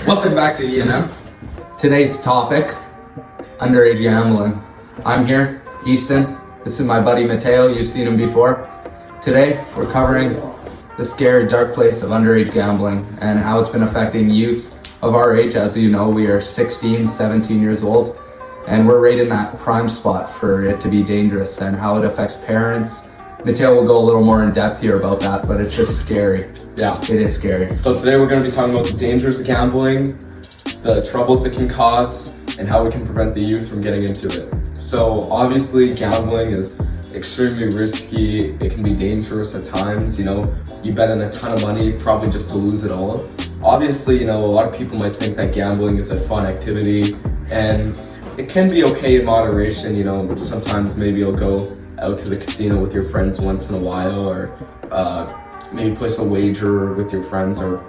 Welcome back to E&M. Today's topic, underage gambling. I'm here, Easton. This is my buddy Mateo. You've seen him before. Today, we're covering the scary, dark place of underage gambling and how it's been affecting youth of our age. As you know, we are 16, 17 years old, and we're right in that prime spot for it to be dangerous and how it affects parents. Mateo will go a little more in depth here about that, but it's just scary. Yeah. It is scary. So today we're going to be talking about the dangers of gambling, the troubles it can cause, and how we can prevent the youth from getting into it. So obviously gambling is extremely risky. It can be dangerous at times. You bet in a ton of money probably just to lose it all. Obviously, a lot of people might think that gambling is a fun activity, and it can be okay in moderation. Sometimes maybe you'll go out to the casino with your friends once in a while, or maybe place a wager with your friends, or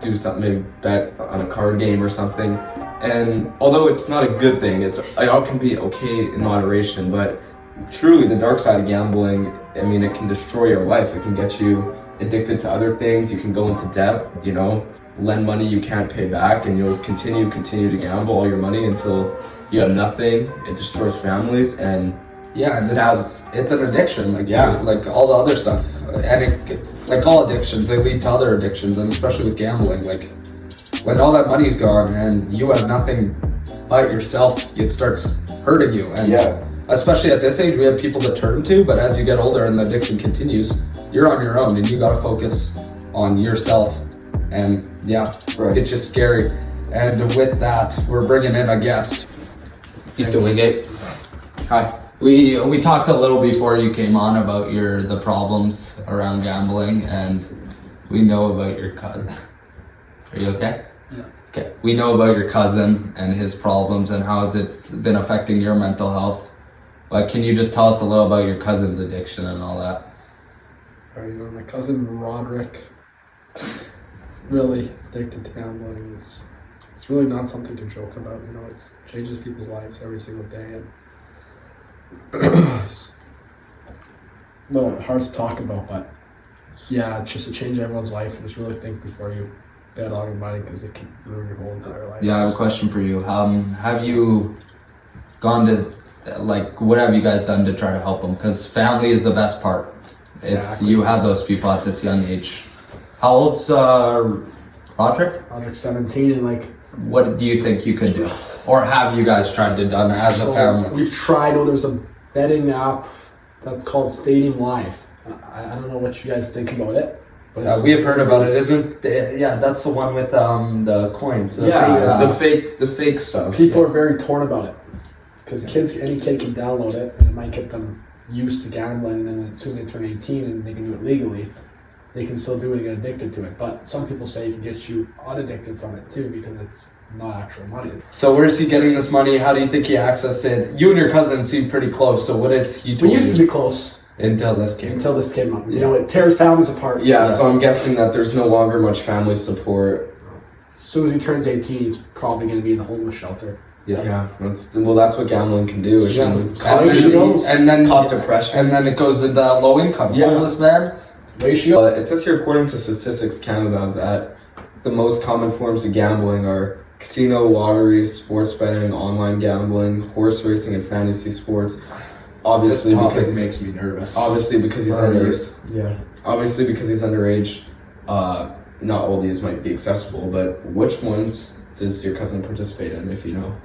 do something, maybe bet on a card game or something. And although it's not a good thing, it all can be okay in moderation, but truly the dark side of gambling, it can destroy your life. It can get you addicted to other things. You can go into debt, lend money you can't pay back, and you'll continue to gamble all your money until you have nothing. It destroys families, and it's an addiction, like all the other stuff. And like all addictions, they lead to other addictions, and especially with gambling. Like when all that money's gone and you have nothing but yourself, it starts hurting you. And especially at this age, we have people to turn to, but as you get older and the addiction continues, you're on your own and you gotta focus on yourself. And It's just scary. And with that, we're bringing in a guest. Easton Wingate. Hi. We talked a little before you came on about the problems around gambling, and we know about your cousin. Are you okay? Yeah. Okay. We know about your cousin and his problems and how it's been affecting your mental health. But can you just tell us a little about your cousin's addiction and all that? My cousin Roderick, really addicted to gambling. It's really not something to joke about. It changes people's lives every single day, and it's a little hard to talk about, but it's just to change everyone's life, and just really think before you bet all your money, because it can ruin your whole entire life. Yeah, I have a question for you. Have you gone to, what have you guys done to try to help them? Because family is the best part. Exactly. You have those people at this young age. How old's Roderick? Roderick's 17, and what do you think you could do? Or have you guys tried to done as a family? We've tried. There's a betting app that's called Stadium Live. I don't know what you guys think about it. But we have heard about it, isn't it? Yeah, that's the one with the coins. The fake stuff. People are very torn about it, because any kid can download it, and it might get them used to gambling, and then as soon as they turn 18 and they can do it legally, they can still do it and get addicted to it. But some people say it can get you unaddicted from it too, because it's not actual money. So where's he getting this money? How do you think he accessed it? You and your cousin seem pretty close, so what is he told We used to be close. Until this came up. It tears families apart. Yeah, so I'm guessing that there's no longer much family support. As soon as he turns 18, he's probably going to be in the homeless shelter. Yeah. That's what gambling can do. And then cause depression. And then it goes into low income. Homeless man. Ratio. It says here, according to Statistics Canada, that the most common forms of gambling are casino, lottery, sports betting, online gambling, horse racing, and fantasy sports. Obviously, because it makes me nervous. Obviously, because he's underage. Yeah. Obviously, because he's underage, not all these might be accessible. But which ones does your cousin participate in, if you know?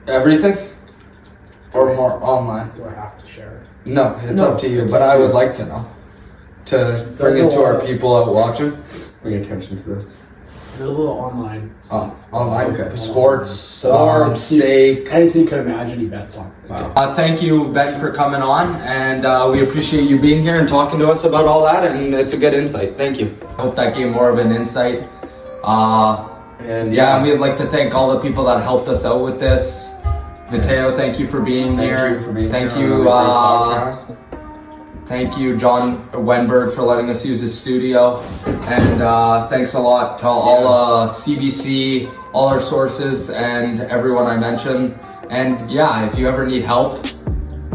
Everything, or more online? Do I have to share it? No, it's up to you. But I would like to know. To bring it to our people out watching. Bring attention to this. There's a little online stuff. Online, okay. Sports, steak, anything you could imagine he bets on. Wow. Thank you, Ben, for coming on, and we appreciate you being here and talking to us about all that, and it's a good insight. Thank you. I hope that gave more of an insight. And we'd like to thank all the people that helped us out with this. Mateo, thank you for being here. Thank you, John Wenberg, for letting us use his studio. And thanks a lot to all CBC, all our sources, and everyone I mentioned. And if you ever need help,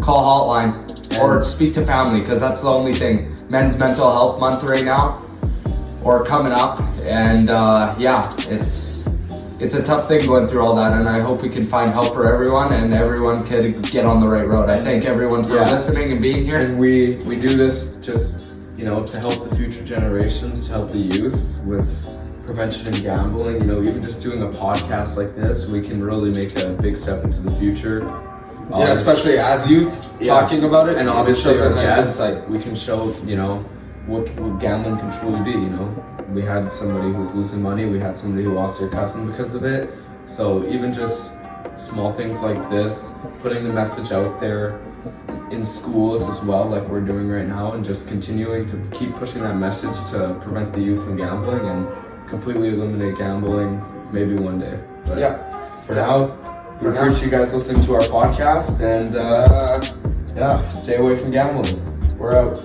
call hotline or speak to family, because that's the only thing. Men's Mental Health Month right now, or coming up. And it's it's a tough thing going through all that, and I hope we can find help for everyone and everyone can get on the right road. I thank everyone for listening and being here. And we do this just, you know, to help the future generations, to help the youth with prevention and gambling. You know, even just doing a podcast like this, we can really make a big step into the future. Yeah, especially as youth, talking about it. And obviously our nice guests, insight. we can show, you know, what gambling can truly be, you know. We had somebody who's losing money, we had somebody who lost their cousin because of it. So even just small things like this, putting the message out there in schools as well, like we're doing right now, and just continuing to keep pushing that message to prevent the youth from gambling and completely eliminate gambling maybe one day. But for now, we appreciate you guys listening to our podcast, and stay away from gambling. We're out.